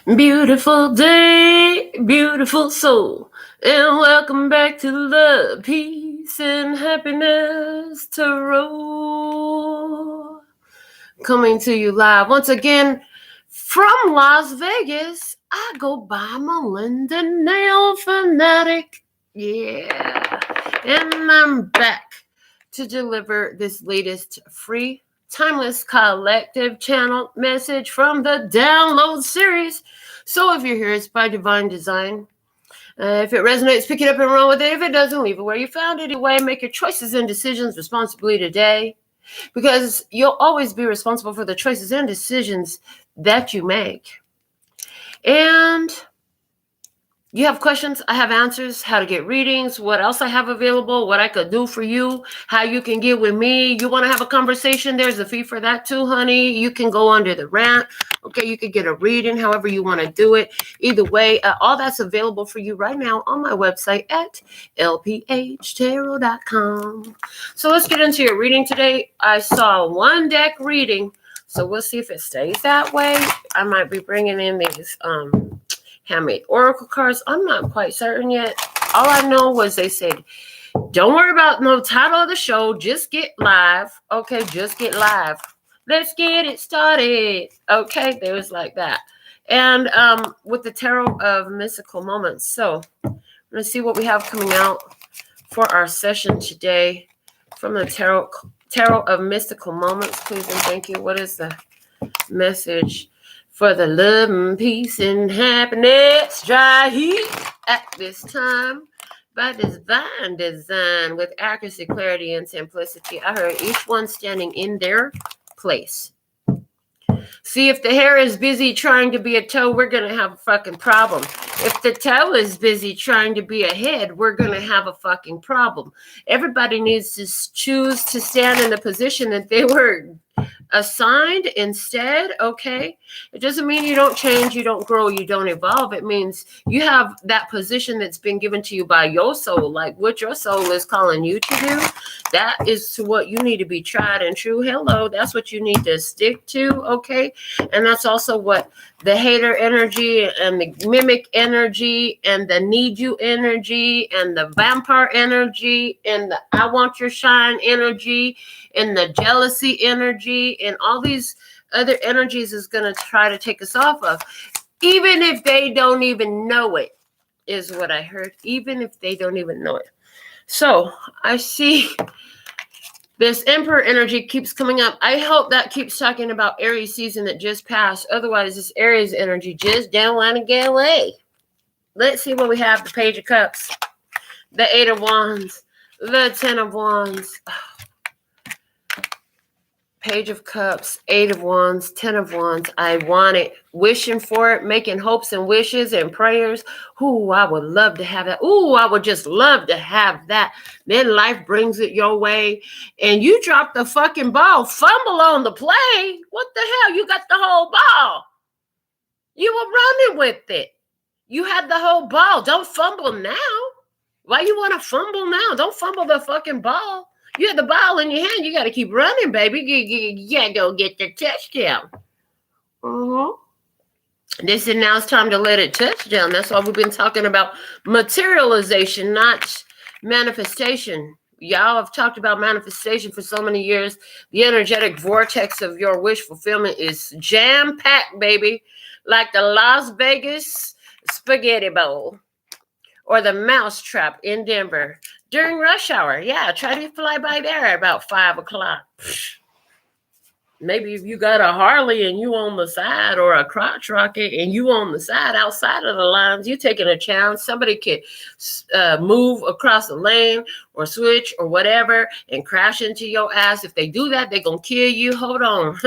Beautiful day, beautiful soul, and welcome back to the Peace and Happiness Tarot. Coming to you live once again from Las Vegas. I go by Melinda Nail Fanatic. Yeah. And I'm back to deliver this latest free timeless collective channel message from the download series. So if you're here, it's by divine design. If it resonates, pick it up and run with it. If it doesn't, leave it where you found it. Anyway, make your choices and decisions responsibly today, because you'll always be responsible for the choices and decisions that you make. And you have questions, I have answers, how to get readings, what else I have available, what I could do for you, how you can get with me. You want to have a conversation, there's a fee for that too, honey. You can go under the rant. Okay, you could get a reading, however you want to do it. Either way, all that's available for you right now on my website at LPHtarot.com. So let's get into your reading today. I saw one deck reading, so we'll see if it stays that way. I might be bringing in these Handmade Oracle cards. I'm not quite certain yet. All I know was they said, don't worry about no title of the show. Just get live. Okay, just get live. Let's get it started. Okay, there was like that. And with the Tarot of Mystical Moments. So let's see what we have coming out for our session today from the Tarot of Mystical Moments. Please and thank you. What is the message for the love and peace and happiness right here at this time by divine design with accuracy, clarity, and simplicity? I heard each one standing in their place. See, if the hair is busy trying to be a toe, we're going to have a fucking problem. If the toe is busy trying to be a head, we're going to have a fucking problem. Everybody needs to choose to stand in the position that they were assigned instead. Okay, it doesn't mean you don't change, you don't grow, you don't evolve. It means you have that position that's been given to you by your soul, like what your soul is calling you to do. That is to what you need to be tried and true. Hello, that's what you need to stick to. Okay, and that's also what the hater energy and the mimic energy and the need you energy and the vampire energy and the I want your shine energy and the jealousy energy and all these other energies is going to try to take us off of, even if they don't even know it, is what I heard. Even if they don't even know it. So I see this Emperor energy keeps coming up. I hope that keeps talking about Aries season that just passed. Otherwise, this Aries energy just don't want to get away. Let's see what we have. The Page of Cups, the 8 of Wands, the 10 of Wands, Page of Cups, 8 of Wands, 10 of Wands. I want it. Wishing for it, making hopes and wishes and prayers. Ooh, I would love to have that. Ooh, I would just love to have that. Then life brings it your way. And you drop the fucking ball. Fumble on the play. What the hell? You got the whole ball. You were running with it. You had the whole ball. Don't fumble now. Why you want to fumble now? Don't fumble the fucking ball. You had the ball in your hand. You got to keep running, baby. You got to go get the touchdown. This is now it's time to let it touch down. That's why we've been talking about materialization, not manifestation. Y'all have talked about manifestation for so many years. The energetic vortex of your wish fulfillment is jam-packed, baby. Like the Las Vegas spaghetti bowl or the mousetrap in Denver. During rush hour, yeah, try to fly by there at about 5 o'clock. Maybe if you got a Harley and you on the side, or a crotch rocket and you on the side outside of the lines, you taking a chance. Somebody could move across the lane or switch or whatever and crash into your ass. If they do that, they're going to kill you. Hold on.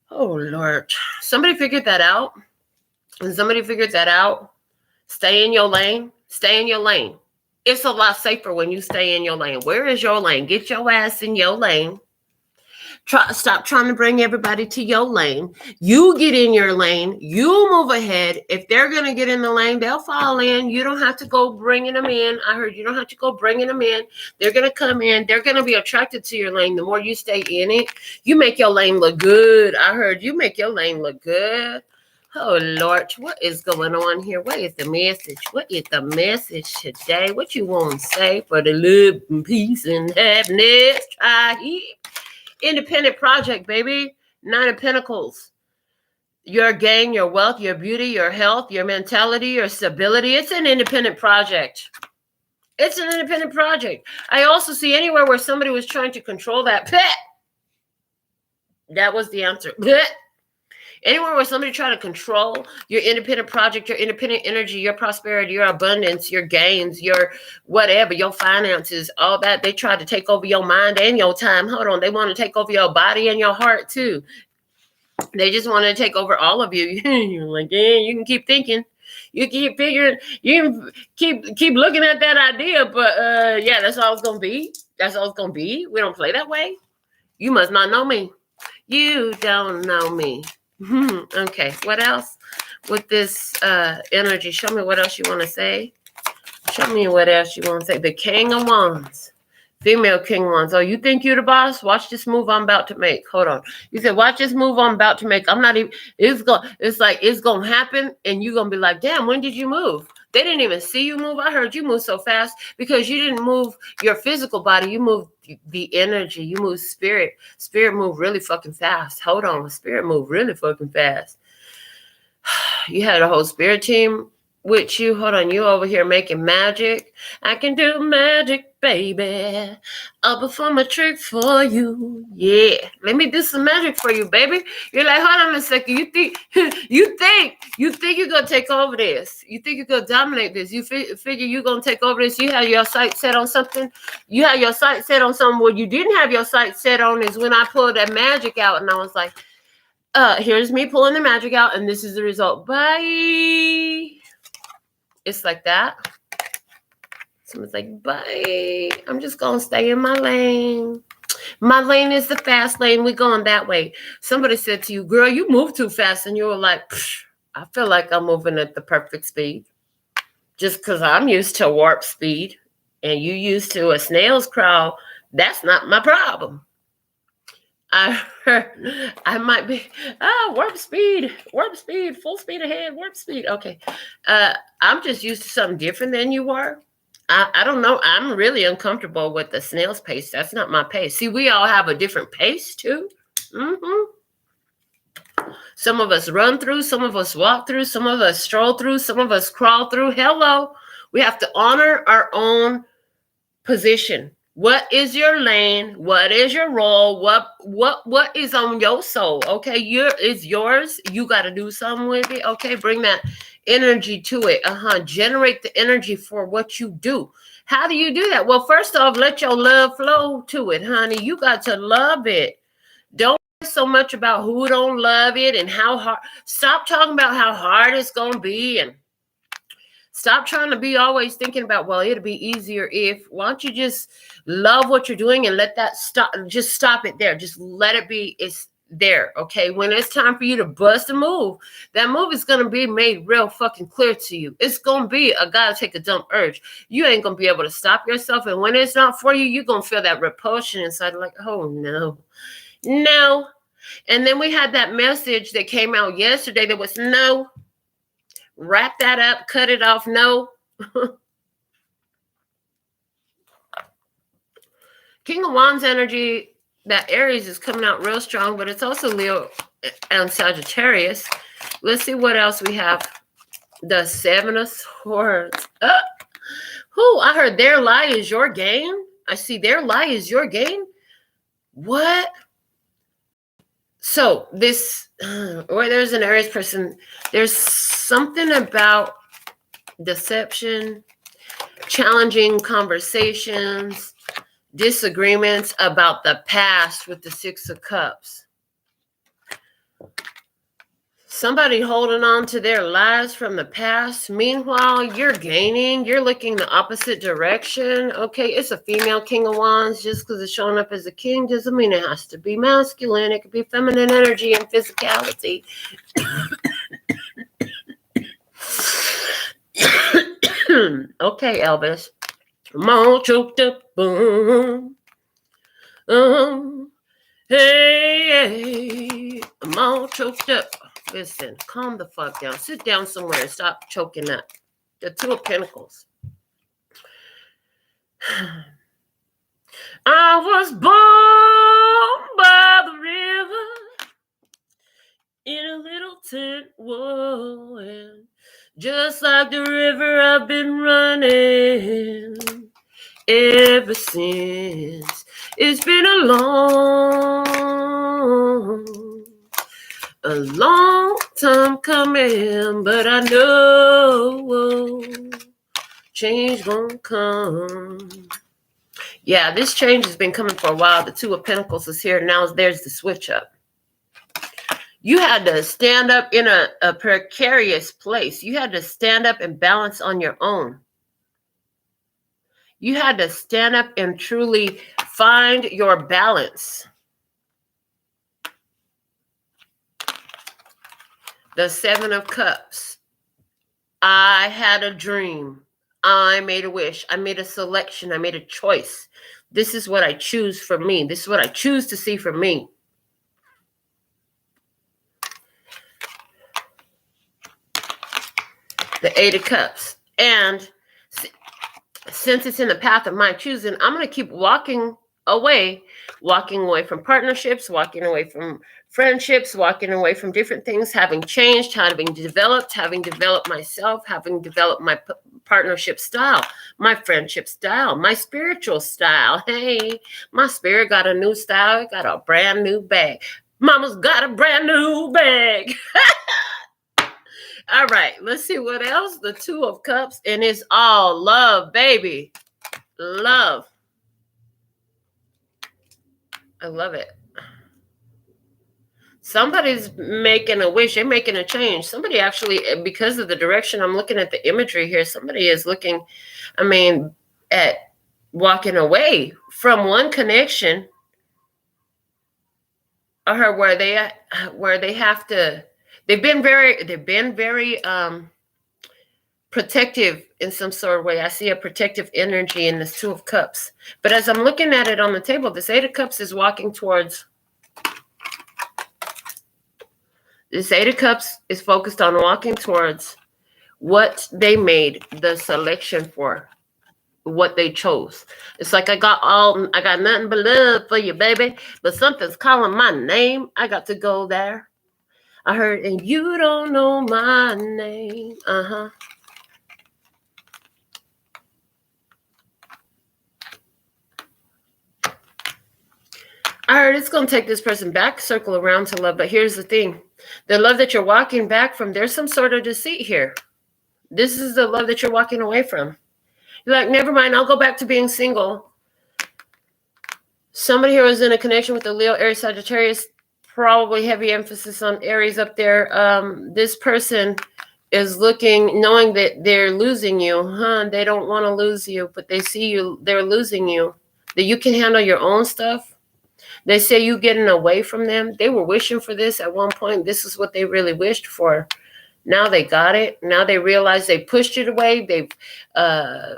Oh, Lord. Somebody figured that out. And somebody figured that out. Stay in your lane. Stay in your lane. It's a lot safer when you stay in your lane. Where is your lane? Get your ass in your lane. Stop trying to bring everybody to your lane. You get in your lane. You move ahead. If they're going to get in the lane, they'll fall in. You don't have to go bringing them in. I heard you don't have to go bringing them in. They're going to come in. They're going to be attracted to your lane. The more you stay in it, you make your lane look good. I heard you make your lane look good. Oh, Lord, what is going on here? What is the message? What is the message today? What you want to say for the love and peace and happiness? Try here. Independent project, baby. 9 of Pentacles. Your gain, your wealth, your beauty, your health, your mentality, your stability. It's an independent project. It's an independent project. I also see anywhere where somebody was trying to control that pet. That was the answer. Anywhere where somebody trying to control your independent project, your independent energy, your prosperity, your abundance, your gains, your whatever, your finances, all that, they try to take over your mind and your time. Hold on. They want to take over your body and your heart too. They just want to take over all of you. You're like, yeah, you can keep thinking. You keep figuring. You can keep looking at that idea. But yeah, that's all it's going to be. That's all it's going to be. We don't play that way. You must not know me. You don't know me. Okay, what else with this energy? Show me what else you want to say. Show me what else you want to say. The King of Wands. Female King of Wands. Oh, you think you're the boss? Watch this move I'm about to make. Hold on. You said, watch this move I'm about to make. I'm not even, it's going to happen. And you're going to be like, damn, when did you move? They didn't even see you move. I heard you move so fast because you didn't move your physical body. You moved the energy. You moved spirit. Spirit moved really fucking fast. Hold on. Spirit moved really fucking fast. You had a whole spirit team with you. Hold on. You over here making magic. I can do magic, baby. I'll perform a trick for you. Yeah. Let me do some magic for you, baby. You're like, hold on a second. You think you're going to take over this. You think you're going to dominate this. You figure you're going to take over this. You have your sight set on something. You have your sight set on something. What you didn't have your sight set on is when I pulled that magic out and I was like, here's me pulling the magic out and this is the result. Bye. It's like that. Someone's like, bye. I'm just going to stay in my lane. My lane is the fast lane. We're going that way. Somebody said to you, girl, you move too fast. And you were like, I feel like I'm moving at the perfect speed. Just because I'm used to warp speed and you used to a snail's crawl, that's not my problem. I might be, warp speed, full speed ahead, warp speed. Okay. I'm just used to something different than you were. I don't know. I'm really uncomfortable with the snail's pace. That's not my pace. See, we all have a different pace too. Some of us run through, some of us walk through, some of us stroll through, some of us crawl through. Hello. We have to honor our own position. What is your lane? What is your role? What is on your soul? Okay, it's yours. You got to do something with it. Okay, bring that energy to it. Generate the energy for what you do. How do you do that? Well, first off, let your love flow to it, honey. You got to love it. Don't worry so much about who don't love it and how hard. Stop talking about how hard it's going to be and stop trying to be always thinking about, well, it'll be easier if. Why don't you just love what you're doing and let that stop. Just stop it there. Just let it be. It's there. Okay. When it's time for you to bust a move, that move is going to be made real fucking clear to you. It's going to be a gotta take a dump urge. You ain't going to be able to stop yourself. And when it's not for you, you're going to feel that repulsion inside. Like, oh no. And then we had that message that came out yesterday that was no. Wrap that up, cut it off. No. King of Wands energy, that Aries is coming out real strong, but it's also Leo and Sagittarius. Let's see what else we have. The 7 of Swords. I heard their lie is your gain. I see their lie is your gain. What? So this, or there's an Aries person, there's something about deception, challenging conversations, disagreements about the past with the 6 of Cups. Somebody holding on to their lies from the past. Meanwhile, you're gaining. You're looking the opposite direction. Okay, it's a female King of Wands. Just because it's showing up as a king doesn't mean it has to be masculine. It could be feminine energy and physicality. Okay, Elvis. I'm all choked up. Hey, I'm all choked up. Listen, calm the fuck down. Sit down somewhere and stop choking up. The Two of Pentacles. I was born by the river in a little tent, whoa, and just like the river I've been running ever since. It's been a long time coming, but I know change gonna come. Yeah, this change has been coming for a while. The Two of Pentacles is here. Now there's the switch up. You had to stand up in a precarious place. You had to stand up and balance on your own. You had to stand up and truly find your balance. The Seven of Cups. I had a dream. I made a wish. I made a selection. I made a choice. This is what I choose for me. This is what I choose to see for me. The Eight of Cups. And since it's in the path of my choosing, I'm going to keep walking away from partnerships, walking away from friendships, walking away from different things, having changed, having developed myself, having developed my partnership style, my friendship style, my spiritual style. Hey, my spirit got a new style. It got a brand new bag. Mama's got a brand new bag. All right, let's see what else. The Two of Cups, and it's all love, baby. Love. I love it. Somebody's making a wish. They're making a change. Somebody actually, because of the direction I'm looking at the imagery here, somebody is looking, at walking away from one connection or where they have to. They've been very protective in some sort of way. I see a protective energy in this Two of Cups. But as I'm looking at it on the table, this Eight of Cups is walking towards. This Eight of Cups is focused on walking towards what they made the selection for, what they chose. It's like I got nothing but love for you, baby, but something's calling my name. I got to go there. I heard, and you don't know my name. I heard it's going to take this person back, circle around to love. But here's the thing. The love that you're walking back from, there's some sort of deceit here. This is the love that you're walking away from. You're like, never mind, I'll go back to being single. Somebody here was in a connection with the Leo, Aries, Sagittarius, probably heavy emphasis on Aries up there. This person is looking, knowing that they're losing you. They don't want to lose you, but they see you, they're losing you. That you can handle your own stuff. They say you getting away from them. They were wishing for this at one point. This is what they really wished for. Now they got it. Now they realize they pushed it away. They've,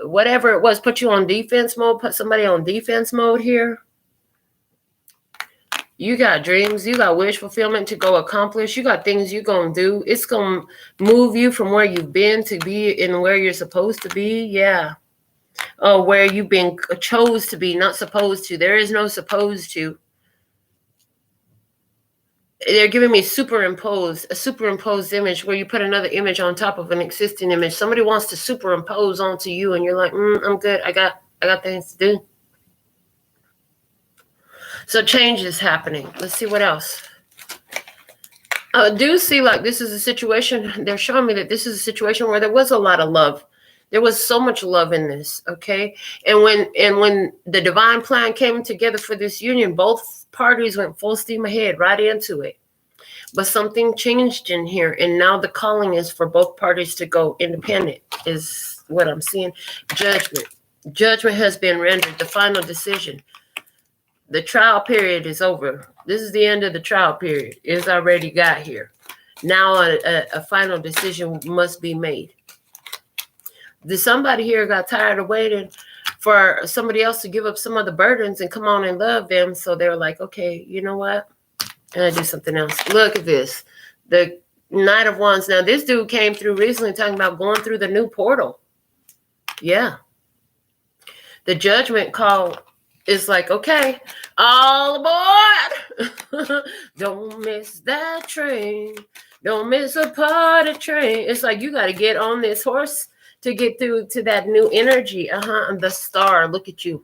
whatever it was, put you on defense mode, put somebody on defense mode here. You got dreams. You got wish fulfillment to go accomplish. You got things you're going to do. It's going to move you from where you've been to be in where you're supposed to be. Yeah. Oh, where you've been chose to be, not supposed to. There is no supposed to. They're giving me a superimposed image where you put another image on top of an existing image. Somebody wants to superimpose onto you and you're like, I'm good. I got things to do. So change is happening. Let's see what else. I do see like this is a situation. They're showing me that this is a situation where there was a lot of love. There was so much love in this, okay? And when the divine plan came together for this union, both parties went full steam ahead, right into it. But something changed in here, and now the calling is for both parties to go independent, is what I'm seeing. Judgment. Judgment has been rendered, the final decision. The trial period is over. This is the end of the trial period. It's already got here. Now a final decision must be made. Somebody here got tired of waiting for somebody else to give up some of the burdens and come on and love them. So they're like, okay, you know what? And I do something else. Look at this. The Knight of Wands. Now, this dude came through recently talking about going through the new portal. Yeah. The judgment call is like, okay, all aboard. Don't miss that train. Don't miss a party train. It's like you got to get on this horse to get through to that new energy. And the star, look at you.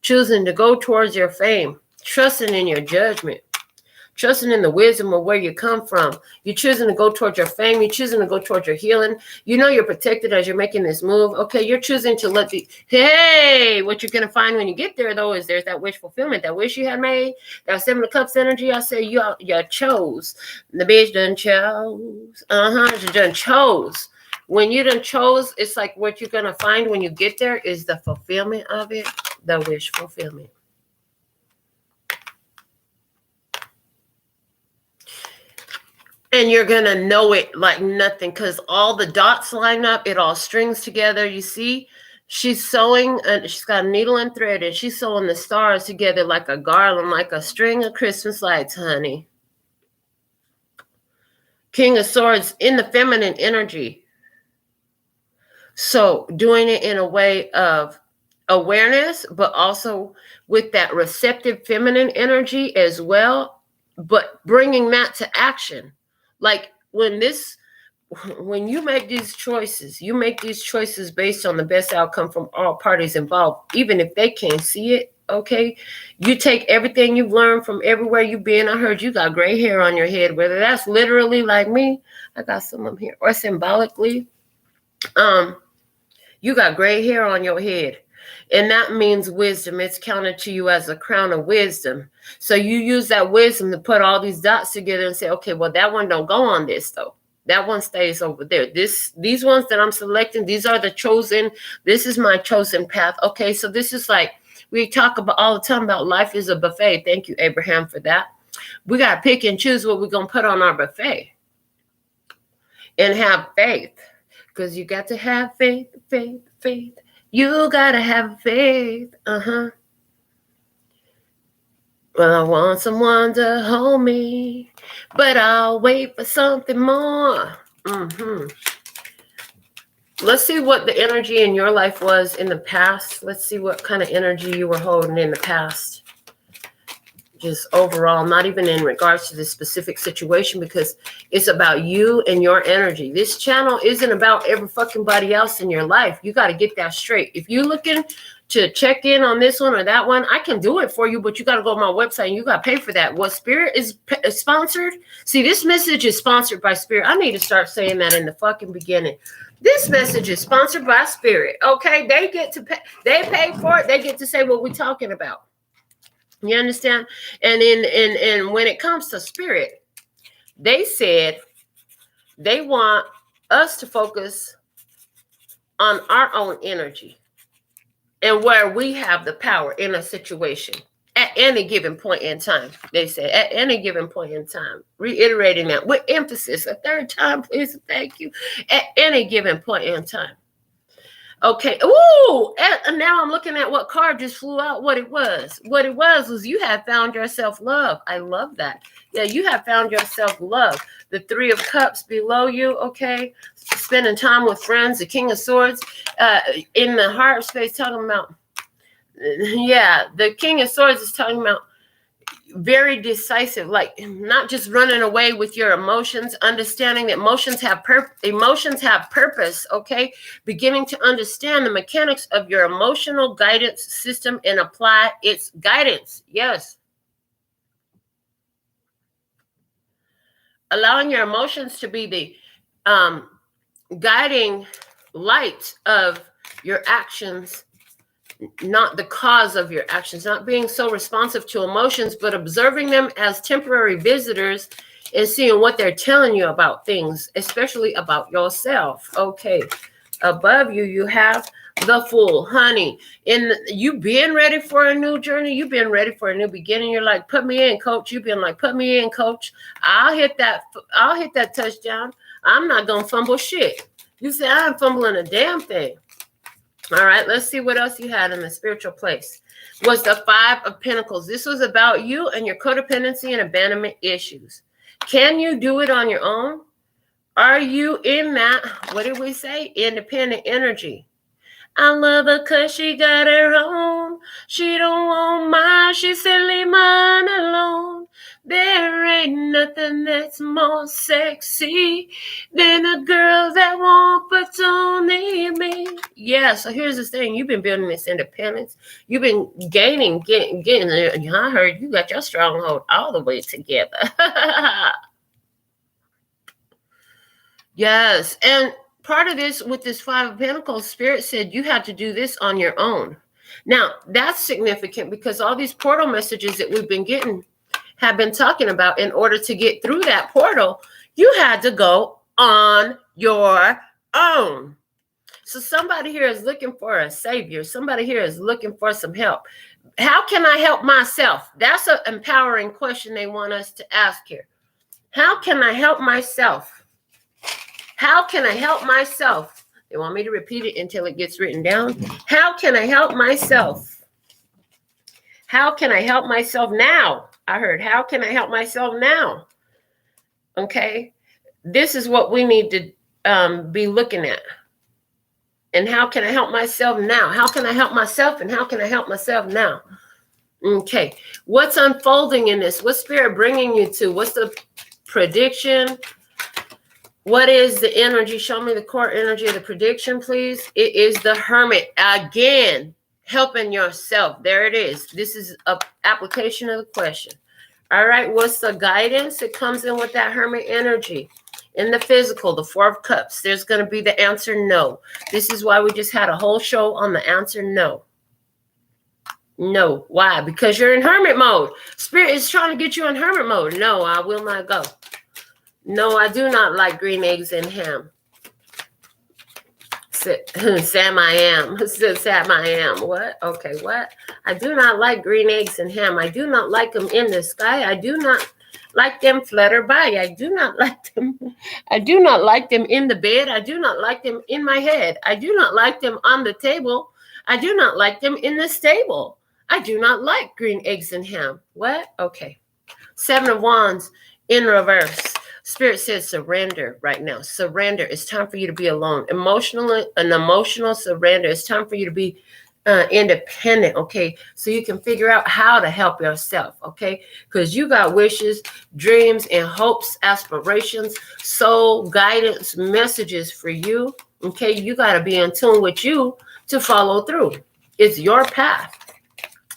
Choosing to go towards your fame. Trusting in your judgment. Trusting in the wisdom of where you come from. You're choosing to go towards your fame. You're choosing to go towards your healing. You know you're protected as you're making this move. Okay, you're choosing to let the... Hey, what you're going to find when you get there, though, is there's that wish fulfillment. That wish you had made. That Seven of Cups energy. I say you chose. The bitch done chose. You done chose. When you done chose, it's like what you're going to find when you get there is the fulfillment of it. The wish fulfillment. And you're going to know it like nothing because all the dots line up. It all strings together. You see, she's sewing and she's got a needle and thread and she's sewing the stars together like a garland, like a string of Christmas lights, honey. King of Swords in the feminine energy. So doing it in a way of awareness, but also with that receptive feminine energy as well, but bringing that to action. Like when you make these choices, you make these choices based on the best outcome from all parties involved, even if they can't see it, okay? You take everything you've learned from everywhere you've been. I heard you got gray hair on your head, whether that's literally like me, I got some of them here, or symbolically, you got gray hair on your head. And that means wisdom. It's counted to you as a crown of wisdom. So you use that wisdom to put all these dots together and say, okay, well, that one don't go on this, though. That one stays over there. These ones that I'm selecting, these are the chosen. This is my chosen path. Okay, so this is like, we talk about all the time about life is a buffet. Thank you, Abraham, for that. We got to pick and choose what we're going to put on our buffet. And have faith. Because you got to have faith, faith, faith. You gotta have faith. Well, I want someone to hold me, but I'll wait for something more. Let's see what the energy in your life was in the past. Let's see what kind of energy you were holding in the past. Just overall, not even in regards to this specific situation, because it's about you and your energy. This channel isn't about every fucking body else in your life. You got to get that straight. If you're looking to check in on this one or that one, I can do it for you, but you got to go to my website and you got to pay for that. What Spirit is sponsored? See, this message is sponsored by Spirit. I need to start saying that in the fucking beginning. This message is sponsored by Spirit. Okay, they get to pay. They pay for it. They get to say what we're talking about. You understand? And when it comes to Spirit, they said they want us to focus on our own energy and where we have the power in a situation at any given point in time. They said at any given point in time, reiterating that with emphasis a third time, please. Thank you. At any given point in time. Okay. Ooh, and now I'm looking at what card just flew out. What it was you have found yourself love. I love that. Yeah, you have found yourself love. The Three of Cups below you. Okay, spending time with friends. The King of Swords in the heart space talking about. Yeah, the King of Swords is talking about very decisive, like not just running away with your emotions, understanding that emotions have purpose, okay? Beginning to understand the mechanics of your emotional guidance system and apply its guidance. Yes. Allowing your emotions to be the guiding light of your actions, not the cause of your actions, not being so responsive to emotions, but observing them as temporary visitors and seeing what they're telling you about things, especially about yourself. Okay. Above you, you have the Fool, honey. And you been ready for a new journey. You've been ready for a new beginning. You're like, put me in, coach. You've been like, put me in, coach. I'll hit that touchdown. I'm not going to fumble shit. You say, I'm fumbling a damn thing. All right, let's see what else you had in the spiritual place. Was the Five of Pentacles. This was about you and your codependency and abandonment issues. Can you do it on your own? Are you in that, what did we say? Independent energy. I love her cause she got her own. She don't want mine. She said leave mine alone. There ain't nothing that's more sexy than a girl that won't but don't need me. Yeah, so here's the thing. You've been building this independence. You've been getting there. I heard you got your stronghold all the way together. Yes, and part of this with this Five of Pentacles, Spirit said you had to do this on your own. Now, that's significant because all these portal messages that we've been getting have been talking about in order to get through that portal, you had to go on your own. So somebody here is looking for a savior. Somebody here is looking for some help. How can I help myself? That's an empowering question they want us to ask here. How can I help myself? How can I help myself? They want me to repeat it until it gets written down. How can I help myself? How can I help myself now? I heard, how can I help myself now? Okay. This is what we need to be looking at. And how can I help myself now? How can I help myself? And how can I help myself now? Okay. What's unfolding in this? What's Spirit bringing you to? What's the prediction? What is the energy? Show me the core energy of the prediction, please. It is the Hermit. Again, helping yourself. There it is. This is an application of the question. All right. What's the guidance that comes in with that Hermit energy? In the physical, the Four of Cups, there's going to be the answer no. This is why we just had a whole show on the answer no. No. Why? Because you're in Hermit mode. Spirit is trying to get you in Hermit mode. No, I will not go. No, I do not like green eggs and ham. Sam, I am. Sam, I am. What? Okay, what? I do not like green eggs and ham. I do not like them in the sky. I do not like them flutter by. I do not like them. I do not like them in the bed. I do not like them in my head. I do not like them on the table. I do not like them in the stable. I do not like green eggs and ham. What? Okay. Seven of Wands in reverse. Spirit says surrender right now. Surrender. It's time for you to be alone. An emotional surrender. It's time for you to be independent, okay? So you can figure out how to help yourself, okay? Because you got wishes, dreams, and hopes, aspirations, soul guidance messages for you, okay? You got to be in tune with you to follow through. It's your path.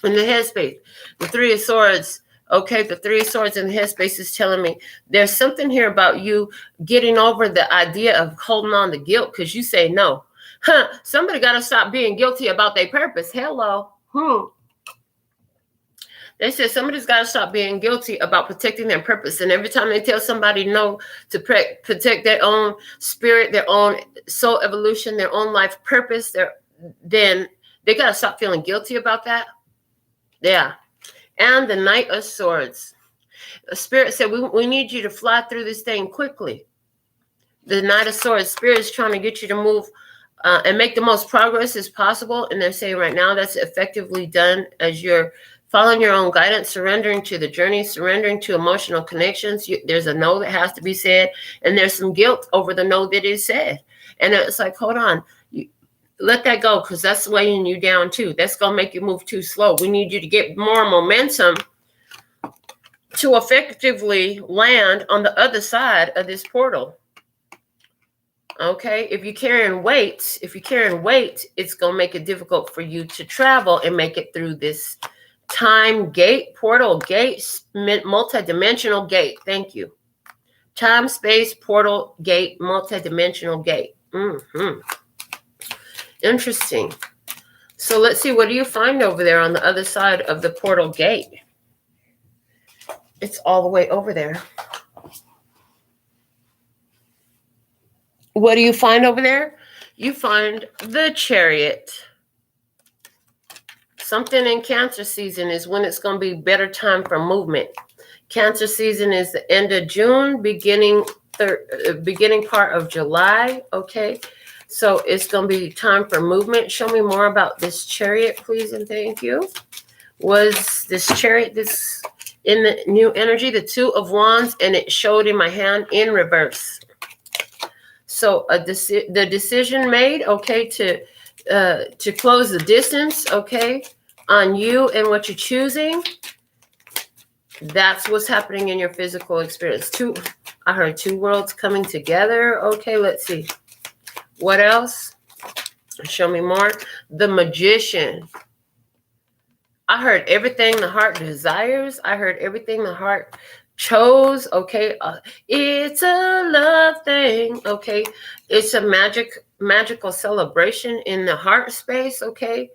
In the headspace, the Three of Swords. Okay, the Three of Swords in the headspace is telling me there's something here about you getting over the idea of holding on to guilt because you say no. Somebody got to stop being guilty about their purpose. Hello. They said somebody's got to stop being guilty about protecting their purpose. And every time they tell somebody no to protect their own spirit, their own soul evolution, their own life purpose, then they got to stop feeling guilty about that. Yeah. And the Knight of Swords. The Spirit said, we need you to fly through this thing quickly. The Knight of Swords, Spirit is trying to get you to move and make the most progress as possible. And they're saying right now that's effectively done as you're following your own guidance, surrendering to the journey, surrendering to emotional connections. There's a no that has to be said. And there's some guilt over the no that is said. And it's like, hold on. Let that go because that's weighing you down too. That's going to make you move too slow. We need you to get more momentum to effectively land on the other side of this portal. Okay. If you're carrying weight, it's going to make it difficult for you to travel and make it through this time gate, portal gate, multidimensional gate. Thank you. Time, space, portal, gate, multidimensional gate. Interesting. So let's see, what do you find over there on the other side of the portal gate? It's all the way over there. What do you find over there? You find the Chariot. Something in Cancer season is when it's going to be better time for movement. Cancer season is the end of June, beginning part of July, okay? So it's going to be time for movement. Show me more about this Chariot, please, and thank you. Was this Chariot this in the new energy, the Two of Wands, and it showed in my hand in reverse. So the decision made, okay, to close the distance, okay, on you and what you're choosing. That's what's happening in your physical experience. I heard two worlds coming together. Okay, let's see. What else? Show me more. The Magician. I heard everything the heart desires. I heard everything the heart chose. Okay, it's a love thing. Okay, it's a magical celebration in the heart space. Okay,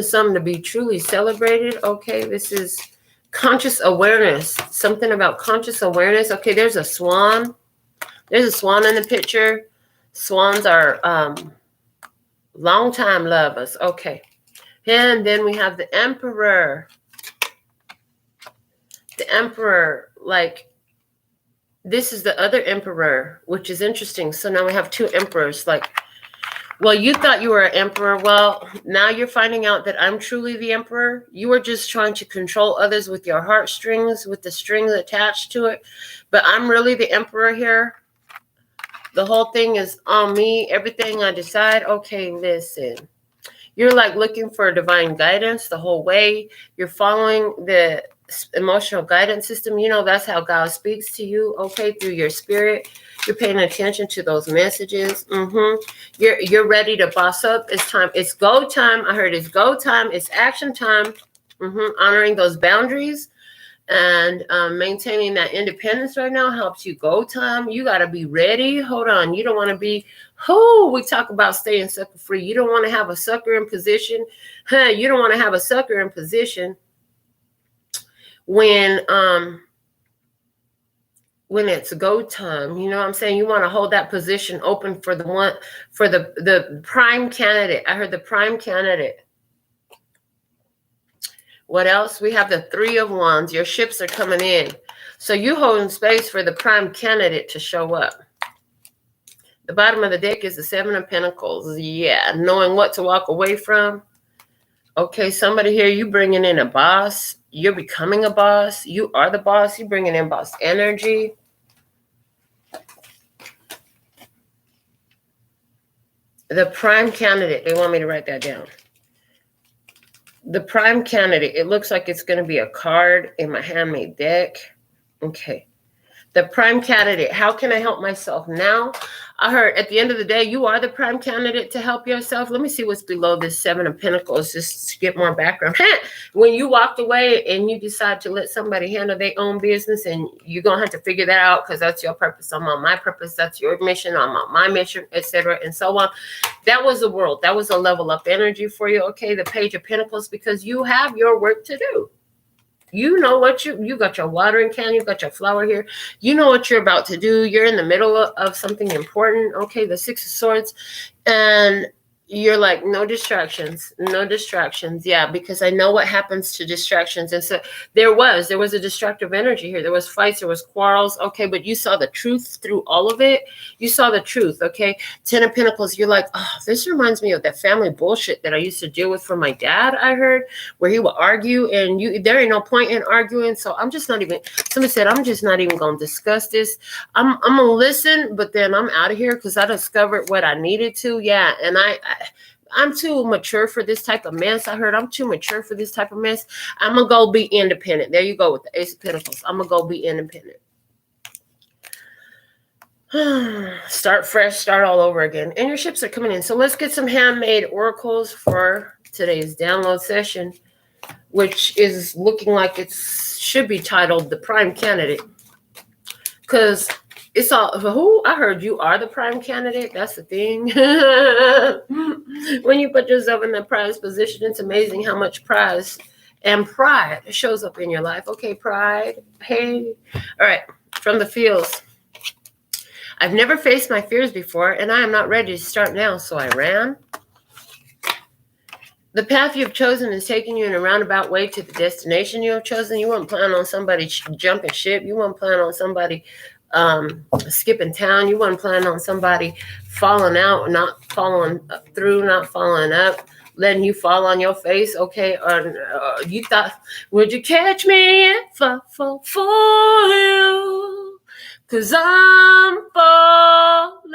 something to be truly celebrated. Okay, this is conscious awareness. Something about conscious awareness. Okay, there's a swan. There's a swan in the picture. Swans are long-time lovers. Okay. And then we have the Emperor. The Emperor, like, this is the other Emperor, which is interesting. So now we have two Emperors. Like, well, you thought you were an Emperor. Well, now you're finding out that I'm truly the Emperor. You were just trying to control others with your heartstrings, with the strings attached to it. But I'm really the Emperor here. The whole thing is on me. Everything I decide. Okay, listen. You're like looking for divine guidance the whole way. You're following the emotional guidance system. You know, that's how God speaks to you, okay, through your spirit. You're paying attention to those messages. You're ready to boss up. It's time. It's go time. I heard it's go time. It's action time. Honoring those boundaries and maintaining that independence right now helps you go time. You got to be ready. Hold on. You don't want to be, we talk about staying sucker free. You don't want to have a sucker in position. You don't want to have a sucker in position when it's go time. You know what I'm saying? You want to hold that position open for the prime candidate. I heard the prime candidate. What else? We have the Three of Wands. Your ships are coming in. So you holding space for the prime candidate to show up. The bottom of the deck is the Seven of Pentacles. Yeah, knowing what to walk away from. Okay, somebody here, you bringing in a boss. You're becoming a boss. You are the boss. You're bringing in boss energy. The prime candidate. They want me to write that down. The prime candidate, it looks like it's going to be a card in my handmade deck. Okay. The prime candidate, how can I help myself now? I heard at the end of the day, you are the prime candidate to help yourself. Let me see what's below this Seven of Pentacles, just to get more background. When you walked away and you decide to let somebody handle their own business, and you're going to have to figure that out because that's your purpose. I'm on my purpose. That's your mission. I'm on my mission, etc. and so on. That was the world. That was a level up energy for you. Okay, the Page of Pentacles, because you have your work to do. You know what you got your watering can, you got your flower here. You know what you're about to do. You're in the middle of something important. Okay, the Six of Swords. And you're like, no distractions, no distractions. Yeah, because I know what happens to distractions. And so there was a destructive energy here. There was fights, there was quarrels. Okay, but you saw the truth through all of it. You saw the truth. Okay, Ten of Pentacles. You're like, oh, this reminds me of that family bullshit that I used to deal with from my dad. I heard where he would argue, and there ain't no point in arguing. So I'm just not even. Somebody said I'm just not even gonna discuss this. I'm gonna listen, but then I'm out of here because I discovered what I needed to. Yeah, and I'm too mature for this type of mess. I heard I'm too mature for this type of mess. I'm going to go be independent. There you go with the Ace of Pentacles. I'm going to go be independent. Start fresh, start all over again. And your ships are coming in. So let's get some handmade oracles for today's download session, which is looking like it should be titled The Prime Candidate. Because it's all, who? I heard you are the prime candidate. That's the thing. When you put yourself in the prize position, it's amazing how much prize and pride shows up in your life. Okay, pride. Hey. All right. From the fields. I've never faced my fears before, and I am not ready to start now, so I ran. The path you've chosen is taking you in a roundabout way to the destination you have chosen. You won't plan on somebody jumping ship. You won't plan on somebody skipping town. You wouldn't plan on somebody falling out, not following through, not following up, letting you fall on your face. Okay, or you thought, would you catch me if I fall for you? 'Cause I'm falling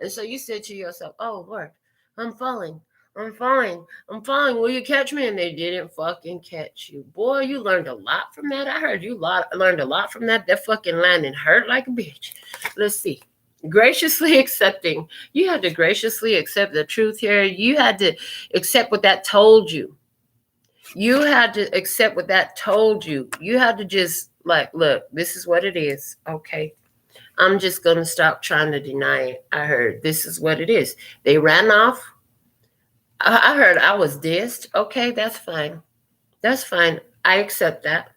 And so you said to yourself, oh, Lord, I'm falling. I'm falling. I'm falling. Will you catch me? And they didn't fucking catch you. Boy, you learned a lot from that. I heard you learned a lot from that. That fucking landing hurt like a bitch. Let's see. Graciously accepting. You had to graciously accept the truth here. You had to accept what that told you. You had to accept what that told you. You had to just like, look, this is what it is. Okay. I'm just going to stop trying to deny it. I heard this is what it is. They ran off. I heard I was dissed. Okay, that's fine. That's fine. I accept that.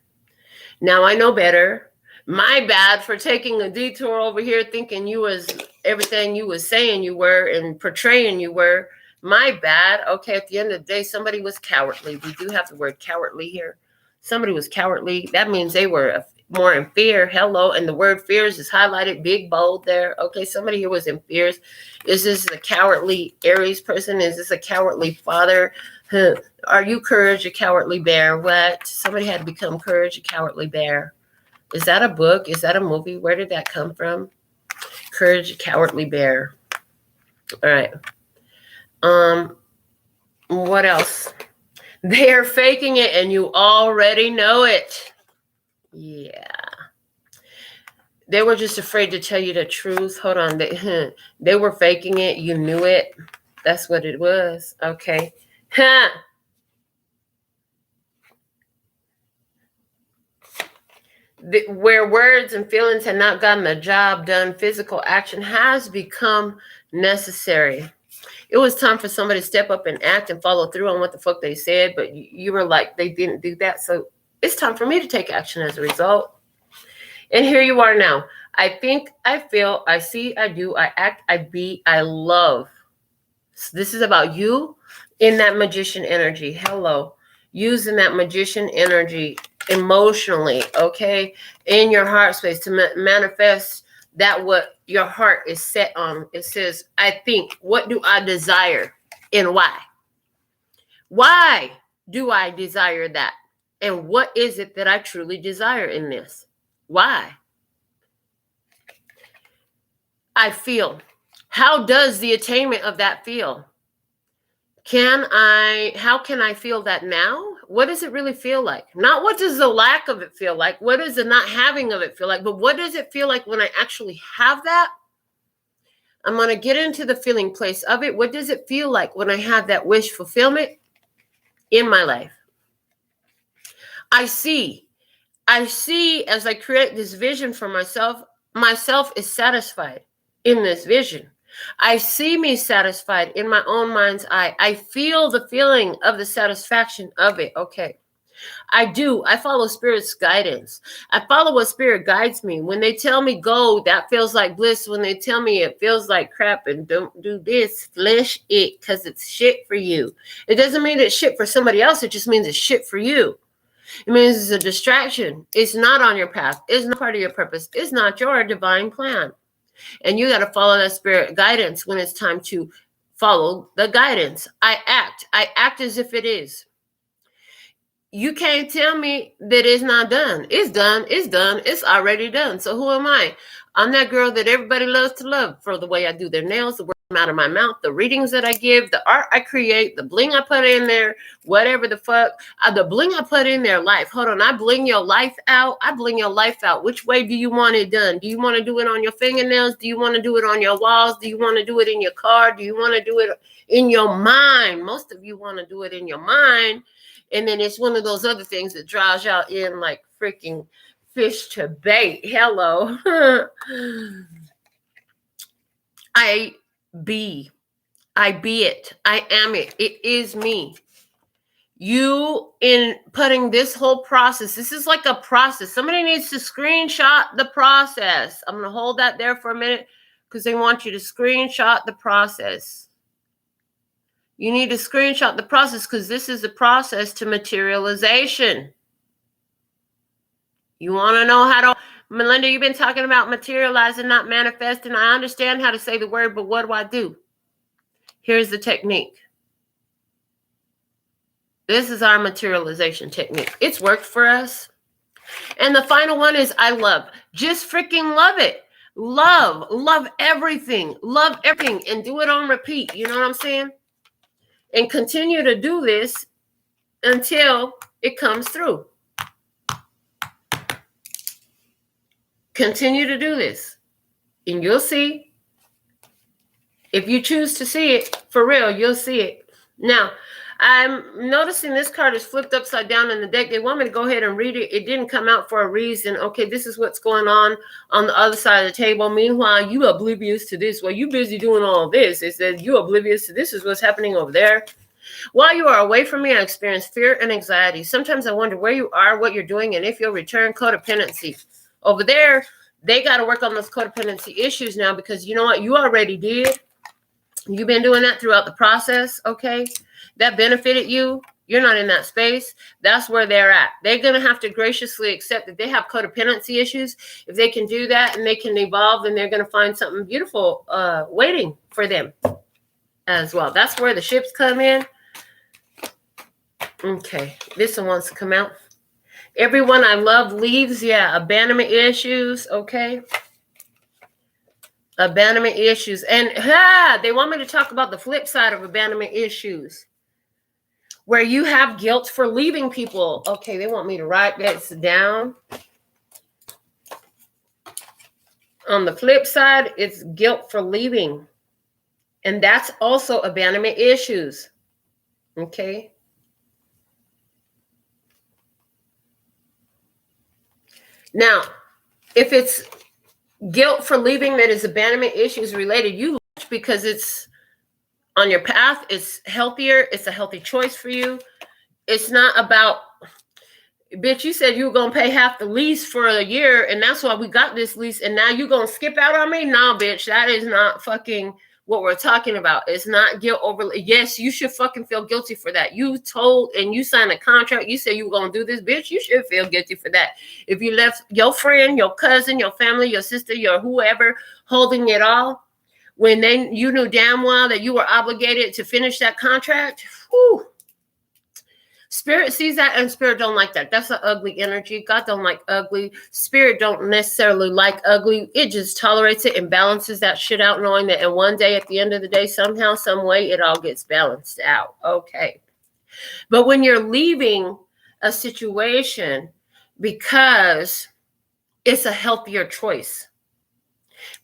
Now I know better. My bad for taking a detour over here thinking you was everything you was saying you were and portraying you were. My bad. Okay, at the end of the day, somebody was cowardly. We do have the word cowardly here. Somebody was cowardly. That means they were more in fear. Hello. And the word fears is highlighted big, bold there. Okay, somebody here was in fears. Is this a cowardly Aries person? Is this a cowardly father? Are you Courage, a Cowardly Bear? What? Somebody had to become Courage, a Cowardly Bear. Is that a book? Is that a movie? Where did that come from? Courage, a Cowardly Bear. All right. What else? They are faking it and you already know it. Yeah. They were just afraid to tell you the truth. Hold on. They were faking it. You knew it. That's what it was. Okay. Huh. Where words and feelings had not gotten the job done, physical action has become necessary. It was time for somebody to step up and act and follow through on what the fuck they said, but you were like, they didn't do that. So it's time for me to take action as a result. And here you are now. I think, I feel, I see, I do, I act, I be, I love. So this is about you in that magician energy. Hello. Using that magician energy emotionally, okay, in your heart space to manifest that what your heart is set on. It says, I think, what do I desire and why? Why do I desire that? And what is it that I truly desire in this? Why? I feel. How does the attainment of that feel? How can I feel that now? What does it really feel like? Not what does the lack of it feel like? What does the not having of it feel like? But what does it feel like when I actually have that? I'm going to get into the feeling place of it. What does it feel like when I have that wish fulfillment in my life? I see as I create this vision for myself is satisfied in this vision. I see me satisfied in my own mind's eye. I feel the feeling of the satisfaction of it. Okay. I do. I follow Spirit's guidance. I follow what Spirit guides me. When they tell me go, that feels like bliss. When they tell me it feels like crap and don't do this, flesh it because it's shit for you. It doesn't mean it's shit for somebody else. It just means it's shit for you. It means it's a distraction. It's not on your path. It's not part of your purpose. It's not your divine plan. And you got to follow that Spirit guidance when it's time to follow the guidance. I act as if it is. You can't tell me that it's not done. It's done. It's done. It's already done. So who am I? I'm that girl that everybody loves to love for the way I do their nails, the words out of my mouth, the readings that I give, the art I create, the bling I put in there, whatever the fuck. The bling I put in their life. Hold on. I bling your life out. I bling your life out. Which way do you want it done? Do you want to do it on your fingernails? Do you want to do it on your walls? Do you want to do it in your car? Do you want to do it in your mind? Most of you want to do it in your mind. And then it's one of those other things that draws y'all in like freaking fish to bait. Hello. I be it. I am it. It is me. You in putting this whole process, this is like a process. Somebody needs to screenshot the process. I'm going to hold that there for a minute because they want you to screenshot the process. You need to screenshot the process because this is the process to materialization. You want to know how to, Melinda, you've been talking about materializing, not manifesting. I understand how to say the word, but what do? Here's the technique. This is our materialization technique. It's worked for us. And the final one is I love. Just freaking love it. Love everything, and do it on repeat. You know what I'm saying? And continue to do this until it comes through. Continue to do this, and you'll see. If you choose to see it for real, you'll see it. Now, I'm noticing this card is flipped upside down in the deck. They want me to go ahead and read it. It didn't come out for a reason. Okay, this is what's going on the other side of the table. Meanwhile, you oblivious to this. Well, you busy doing all this. It says you oblivious to this is what's happening over there. While you are away from me, I experience fear and anxiety. Sometimes I wonder where you are, what you're doing, and if you'll return. Codependency. Over there, they got to work on those codependency issues now, because you know what? You already did. You've been doing that throughout the process, okay? That benefited you. You're not in that space. That's where they're at. They're going to have to graciously accept that they have codependency issues. If they can do that and they can evolve, then they're going to find something beautiful waiting for them as well. That's where the ships come in. Okay, this one wants to come out. Everyone I love leaves. Yeah, abandonment issues, okay? Abandonment issues. And they want me to talk about the flip side of abandonment issues, where you have guilt for leaving people. Okay, they want me to write that down. On the flip side, it's guilt for leaving. And that's also abandonment issues. Okay. Now, if it's guilt for leaving that is abandonment issues related, you because it's on your path, it's healthier, it's a healthy choice for you. It's not about, bitch, you said you were going to pay half the lease for a year, and that's why we got this lease, and now you're going to skip out on me? No, bitch, that is not fucking what we're talking about. It's not guilt over. Yes, you should fucking feel guilty for that. You told and you signed a contract. You said you were going to do this, bitch. You should feel guilty for that. If you left your friend, your cousin, your family, your sister, your whoever holding it all, when you knew damn well that you were obligated to finish that contract, whew. Spirit sees that, and Spirit don't like that. That's an ugly energy. God don't like ugly. Spirit don't necessarily like ugly. It just tolerates it and balances that shit out, knowing that in one day, at the end of the day, somehow, some way, it all gets balanced out. Okay. But when you're leaving a situation because it's a healthier choice,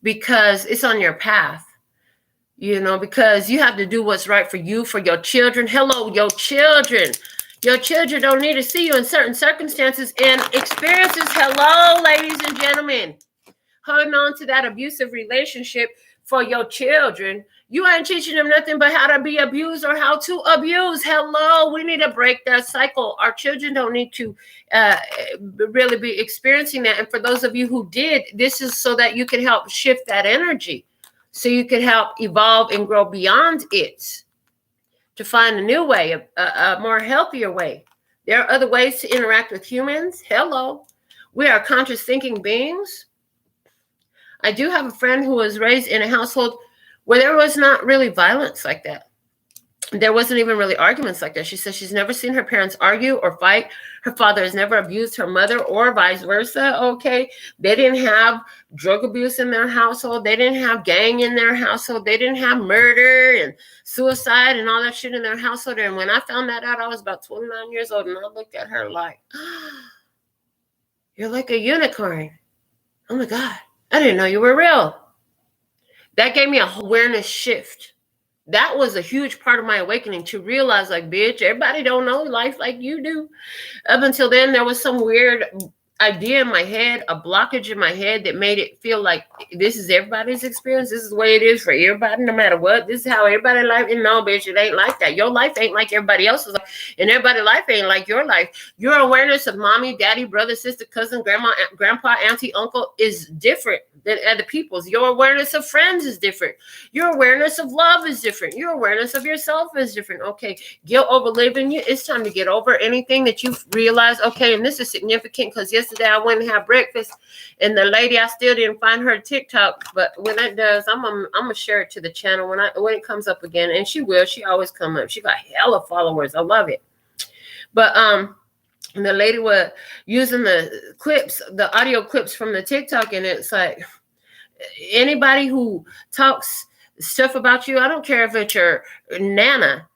because it's on your path, you know, because you have to do what's right for you, for your children. Hello, your children. Your children don't need to see you in certain circumstances and experiences. Hello, ladies and gentlemen. Holding on to that abusive relationship for your children. You ain't teaching them nothing but how to be abused or how to abuse. Hello, we need to break that cycle. Our children don't need to really be experiencing that. And for those of you who did, this is so that you can help shift that energy, so you can help evolve and grow beyond it, to find a new way, a more healthier way. There are other ways to interact with humans. Hello. We are conscious thinking beings. I do have a friend who was raised in a household where there was not really violence like that. There wasn't even really arguments like that. She says she's never seen her parents argue or fight. Her father has never abused her mother or vice versa. Okay. They didn't have drug abuse in their household. They didn't have gang in their household. They didn't have murder and suicide and all that shit in their household. And when I found that out, I was about 29 years old, and I looked at her like, oh, you're like a unicorn. Oh my God. I didn't know you were real. That gave me a awareness shift. That was a huge part of my awakening, to realize, like, bitch, everybody don't know life like you do. Up until then, there was some weird idea in my head, a blockage in my head that made it feel like this is everybody's experience. This is the way it is for everybody, no matter what. This is how everybody life. And no, bitch, it ain't like that. Your life ain't like everybody else's life, and everybody's life ain't like your life. Your awareness of mommy, daddy, brother, sister, cousin, grandma, grandpa, auntie, uncle is different than other people's. Your awareness of friends is different. Your awareness of love is different. Your awareness of yourself is different. Okay, guilt over living you. It's time to get over anything that you've realized. Okay, and this is significant because yesterday I went and had breakfast, and the lady, I still didn't find her TikTok, but when it does, I'm gonna share it to the channel when it comes up again, and she will. She always come up. She got hella followers. I love it. But the lady was using the clips, the audio clips from the TikTok, and it's like, Anybody who talks stuff about you, I don't care if it's your nana,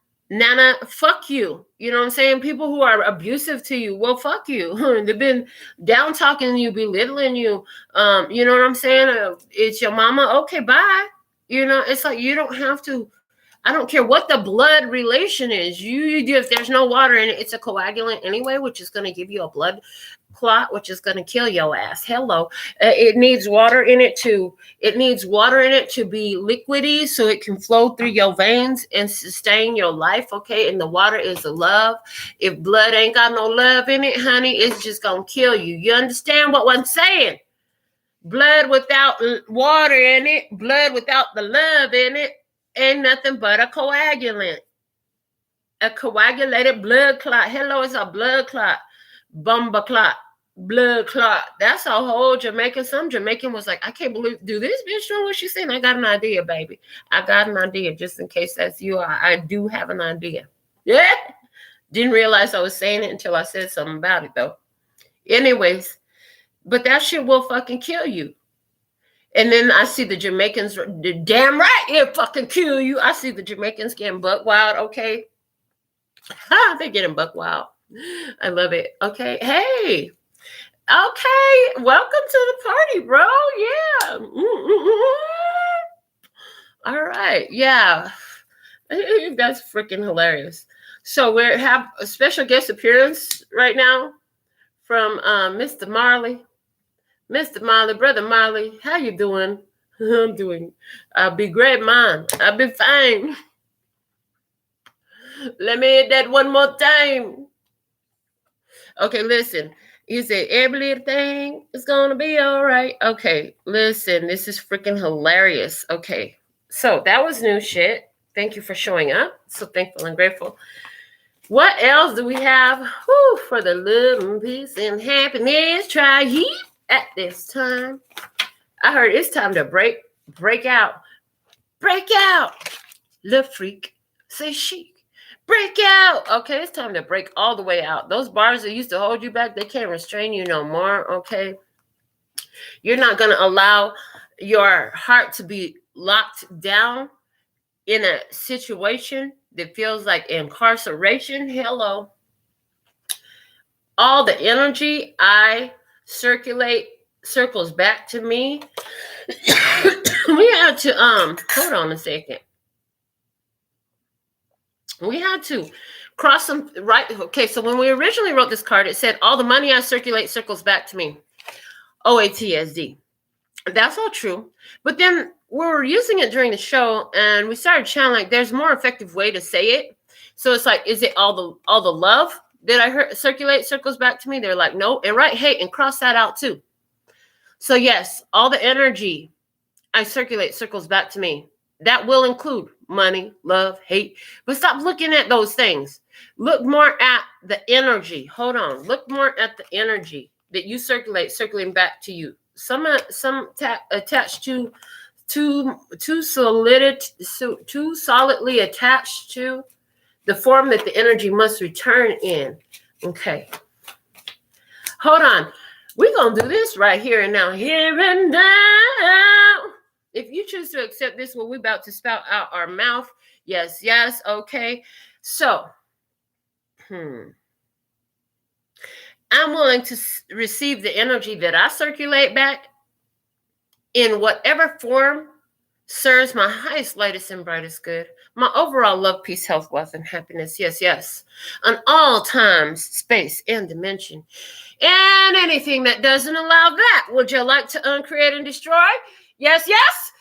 fuck you. You know what I'm saying? People who are abusive to you, well, fuck you. They've been down talking you, belittling you. You know what I'm saying? It's your mama. Okay, bye. You know, it's like you don't have to. I don't care what the blood relation is. You do, if there's no water in it, it's a coagulant anyway, which is going to give you a blood clot, which is going to kill your ass. Hello. It needs water in it to be liquidy so it can flow through your veins and sustain your life. Okay. And the water is the love. If blood ain't got no love in it, honey, it's just going to kill you. You understand what I'm saying? Blood without water in it, blood without the love in it, ain't nothing but a coagulant. A coagulated blood clot. Hello, it's a blood clot. Bomba clot. Blood clot. That's a whole Jamaican. Some Jamaican was like, I can't believe, do this bitch know what she's saying? I got an idea, baby. I got an idea. Just in case that's you, I do have an idea. Yeah. Didn't realize I was saying it until I said something about it, though. Anyways, but that shit will fucking kill you. And then I see the Jamaicans, damn right, it fucking kill you. I see the Jamaicans getting buck wild, okay? They're getting buck wild. I love it. Okay, hey. Okay, welcome to the party, bro. Yeah. All right, yeah. That's freaking hilarious. So we have a special guest appearance right now from Mr. Marley. Mr. Marley, Brother Marley, how you doing? I'm doing. I'll be great, man. I'll be fine. Let me hit that one more time. Okay, listen. You said everything is going to be all right. Okay, listen. This is freaking hilarious. Okay, so that was new shit. Thank you for showing up. So thankful and grateful. What else do we have? Whew, for the love and peace and happiness, try heat. At this time, I heard it's time to break out. Break out. Le freak. Say chic. Break out. Okay, it's time to break all the way out. Those bars that used to hold you back, they can't restrain you no more. Okay. You're not going to allow your heart to be locked down in a situation that feels like incarceration. Hello. All the energy I circles back to me. We had to hold on a second. We had to cross them right. Okay, so when we originally wrote this card, it said all the money I circulate circles back to me. OATSD. That's all true. But then we were using it during the show and we started channeling like there's a more effective way to say it. So it's like, is it all the love that I heard circulate circles back to me? They're like, no, and right, hate, and cross that out too. So yes, all the energy I circulate circles back to me. That will include money, love, hate. But stop looking at those things. Look more at the energy. Hold on. Look more at the energy that you circulating back to you. Some attached to too solidly attached to the form that the energy must return in. Okay. Hold on. We're going to do this right here and now. Here and now. If you choose to accept this, what we're about to spout out our mouth. Yes, yes. Okay. So, I'm willing to receive the energy that I circulate back in whatever form serves my highest, lightest, and brightest good. My overall love, peace, health, wealth, and happiness. Yes, yes. On all times, space, and dimension. And anything that doesn't allow that, would you like to uncreate and destroy? Yes, yes.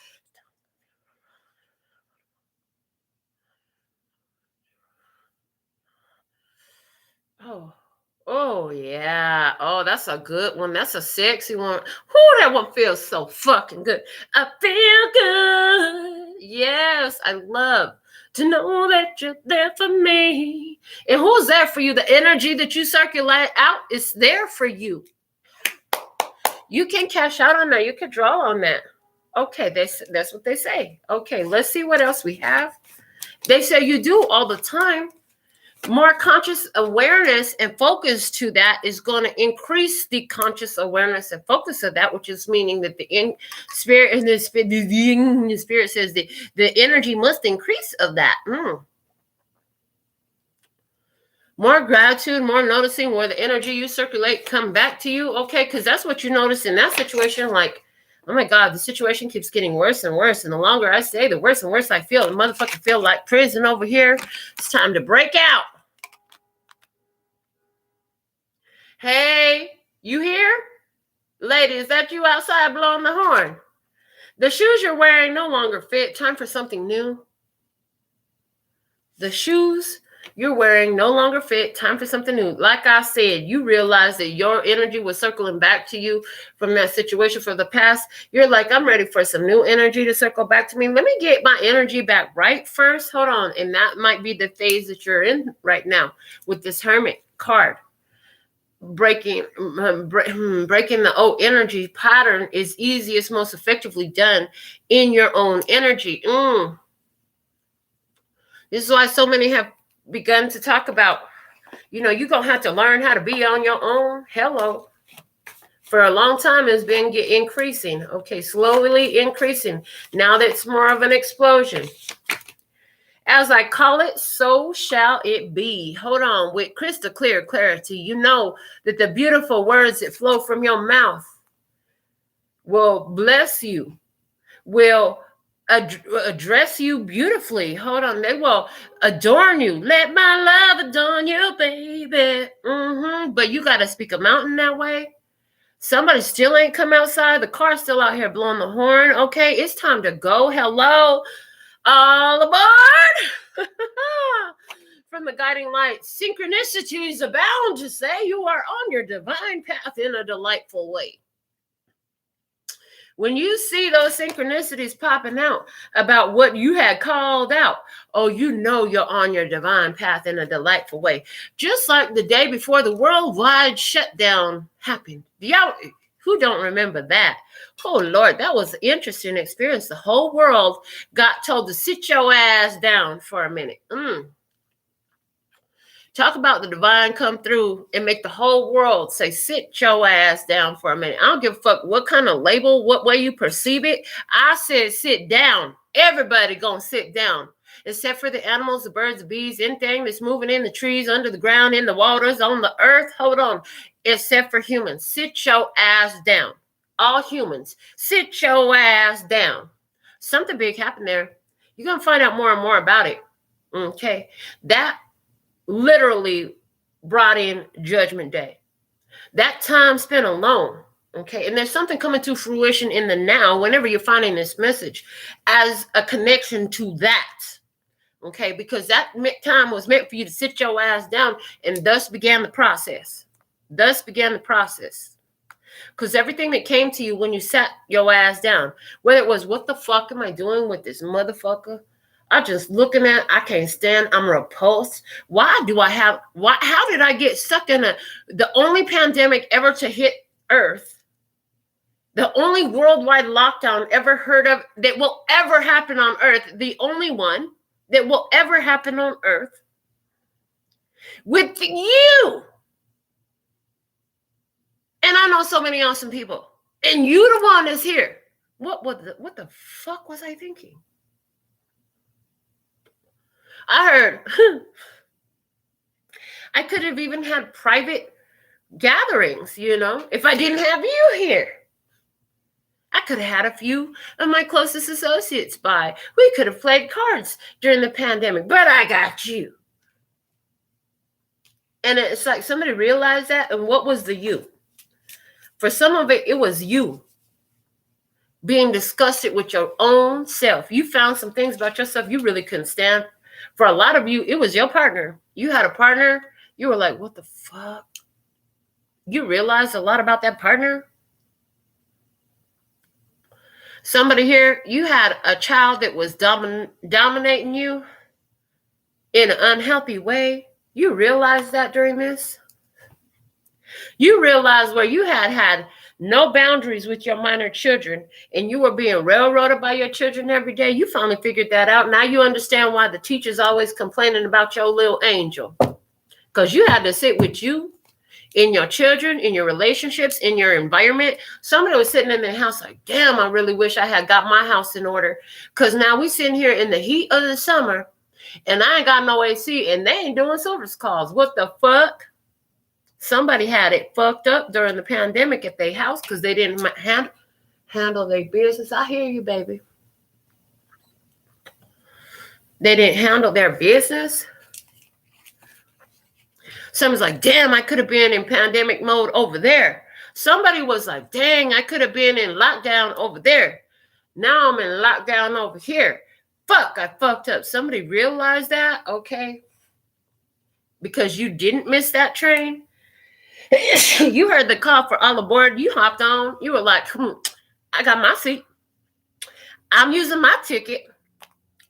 Oh, yeah. Oh, that's a good one. That's a sexy one. Whoo, that one feels so fucking good. I feel good. Yes, I love to know that you're there for me. And who's there for you? The energy that you circulate out is there for you. You can cash out on that. You can draw on that. Okay, that's what they say. Okay, let's see what else we have. They say you do all the time. More conscious awareness and focus to that is going to increase the conscious awareness and focus of that, which is meaning that the spirit and the spirit says that the energy must increase of that. More gratitude, more noticing where the energy you circulate come back to you. Okay, because that's what you notice in that situation. Like, oh my God, the situation keeps getting worse and worse. And the longer I stay, the worse and worse I feel. The motherfucker feel like prison over here. It's time to break out. Hey, you here? Lady, is that you outside blowing the horn? The shoes you're wearing no longer fit. Time for something new. The shoes you're wearing no longer fit. Time for something new. Like I said, you realize that your energy was circling back to you from that situation for the past. You're like, I'm ready for some new energy to circle back to me. Let me get my energy back right first. Hold on. And that might be the phase that you're in right now with this Hermit card. Breaking the old energy pattern is easiest, most effectively done in your own energy. This is why so many have begun to talk about, you're going to have to learn how to be on your own. Hello. For a long time, it's been increasing. Okay, slowly increasing. Now that's more of an explosion. As I call it, so shall it be. Hold on. With crystal clear clarity, you know that the beautiful words that flow from your mouth will bless you, will address you beautifully. Hold on. They will adorn you. Let my love adorn you, baby. But you got to speak a mountain that way. Somebody still ain't come outside. The car's still out here blowing the horn. Okay, it's time to go. Hello. All aboard. From the guiding light, synchronicities abound to say you are on your divine path in a delightful way. When you see those synchronicities popping out about what you had called out, oh, you know you're on your divine path in a delightful way. Just like the day before the worldwide shutdown happened. Who don't remember that? Oh, Lord, that was an interesting experience. The whole world got told to sit your ass down for a minute. Talk about the divine come through and make the whole world say, sit your ass down for a minute. I don't give a fuck what kind of label, what way you perceive it. I said sit down. Everybody gonna sit down. Except for the animals, the birds, the bees, anything that's moving in the trees, under the ground, in the waters, on the earth. Hold on. Except for humans. Sit your ass down. All humans. Sit your ass down. Something big happened there. You're going to find out more and more about it. Okay. That literally brought in Judgment Day. That time spent alone. Okay. And there's something coming to fruition in the now whenever you're finding this message as a connection to that. Okay. Because that time was meant for you to sit your ass down, and thus began the process. Because everything that came to you when you sat your ass down, whether it was, what the fuck am I doing with this motherfucker? I just looking at, I can't stand, I'm repulsed. How did I get stuck in the only pandemic ever to hit Earth, the only worldwide lockdown ever heard of that will ever happen on Earth, the only one that will ever happen on Earth, with you. And I know so many awesome people. And you the one that's here. What the fuck was I thinking? I heard I could have even had private gatherings, if I didn't have you here. I could have had a few of my closest associates by. We could have played cards during the pandemic, but I got you. And it's like somebody realized that. And what was the you? For some of it, it was you being disgusted with your own self. You found some things about yourself you really couldn't stand. For a lot of you, it was your partner. You had a partner. You were like, what the fuck? You realized a lot about that partner. Somebody here, you had a child that was dominating you in an unhealthy way. You realized that during this. You realized where you had no boundaries with your minor children, and you were being railroaded by your children every day. You finally figured that out. Now you understand why the teacher's always complaining about your little angel. because you had to sit with you, in your children, in your relationships, in your environment. Somebody was sitting in their house like, damn, I really wish I had got my house in order. Because now we sitting here in the heat of the summer and I ain't got no AC and they ain't doing service calls. What the fuck? Somebody had it fucked up during the pandemic at their house because they didn't handle their business. I hear you, baby. They didn't handle their business. Someone's like, damn, I could have been in pandemic mode over there. Somebody was like, dang, I could have been in lockdown over there. Now I'm in lockdown over here. Fuck, I fucked up. Somebody realized that, okay? Because you didn't miss that train. You heard the call for all aboard. You hopped on. You were like, I got my seat. I'm using my ticket.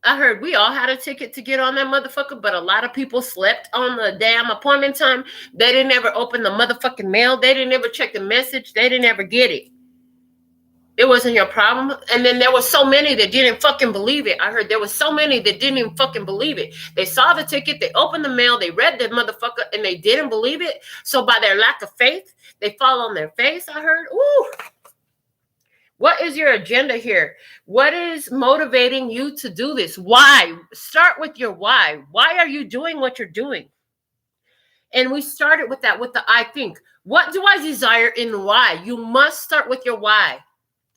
I heard we all had a ticket to get on that motherfucker, but a lot of people slept on the damn appointment time. They didn't ever open the motherfucking mail. They didn't ever check the message. They didn't ever get it. It wasn't your problem. And then there were so many that didn't fucking believe it. I heard there was so many that didn't even fucking believe it. They saw the ticket, they opened the mail, they read the motherfucker, and they didn't believe it. So by their lack of faith, they fall on their face, I heard. Ooh. What is your agenda here? What is motivating you to do this? Why? Start with your why. Why are you doing what you're doing? And we started with that, with the I think. What do I desire in why? You must start with your why.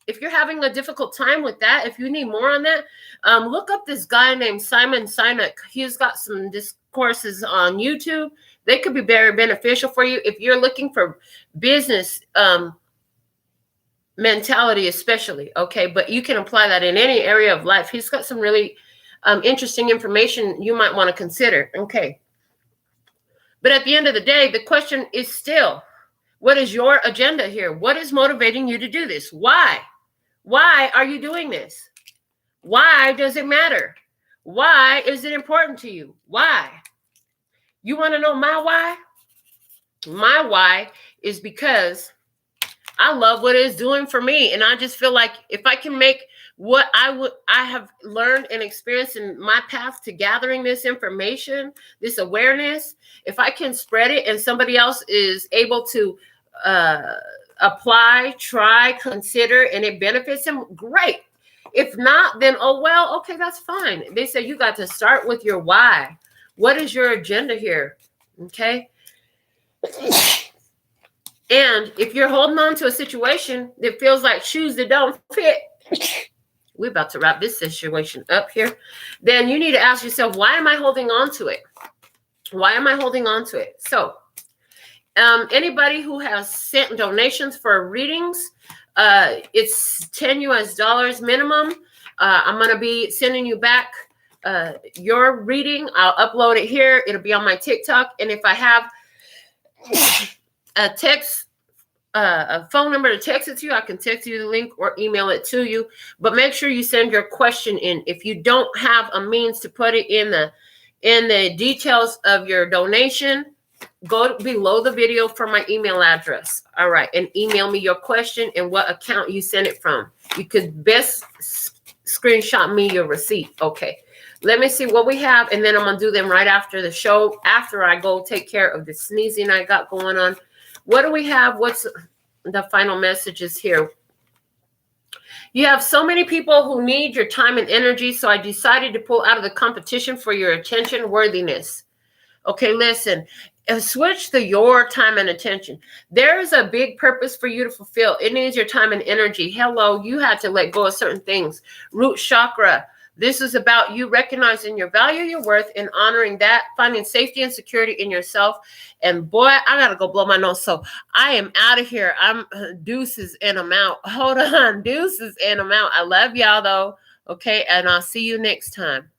If you're having a difficult time with that, if you need more on that, look up this guy named Simon Sinek. He's got some discourses on YouTube. They could be very beneficial for you if you're looking for business mentality especially, okay? But you can apply that in any area of life. He's got some really interesting information you might want to consider, okay? But at the end of the day, the question is still, what is your agenda here? What is motivating you to do this? Why? Why are you doing this? Why does it matter? Why is it important to you? Why? You want to know my why? My why is because I love what it's doing for me. And I just feel like if I can make what I have learned and experienced in my path to gathering this information, this awareness, if I can spread it and somebody else is able to apply, try, consider, and it benefits them, great. If not, then, oh, well, okay, that's fine. They say you got to start with your why. What is your agenda here? Okay. And if you're holding on to a situation that feels like shoes that don't fit, we're about to wrap this situation up here, then you need to ask yourself, why am I holding on to it? Why am I holding on to it? So anybody who has sent donations for readings, it's $10 US minimum. I'm going to be sending you back your reading. I'll upload it here. It'll be on my TikTok. And if I have a phone number to text it to you, I can text you the link or email it to you. But make sure you send your question in. If you don't have a means to put it in the details of your donation, go below the video for my email address. All right, and email me your question and what account you sent it from. You could best screenshot me your receipt. Okay. Let me see what we have, and then I'm going to do them right after the show, after I go take care of the sneezing I got going on. What do we have? What's the final messages here? You have so many people who need your time and energy, so I decided to pull out of the competition for your attention worthiness. Okay, listen. Switch to your time and attention. There is a big purpose for you to fulfill. It needs your time and energy. Hello, you had to let go of certain things. Root chakra. This is about you recognizing your value, your worth, and honoring that, finding safety and security in yourself. And boy, I got to go blow my nose. So I am out of here. I'm deuces and I'm out. Hold on. Deuces and I'm out. I love y'all though. Okay. And I'll see you next time.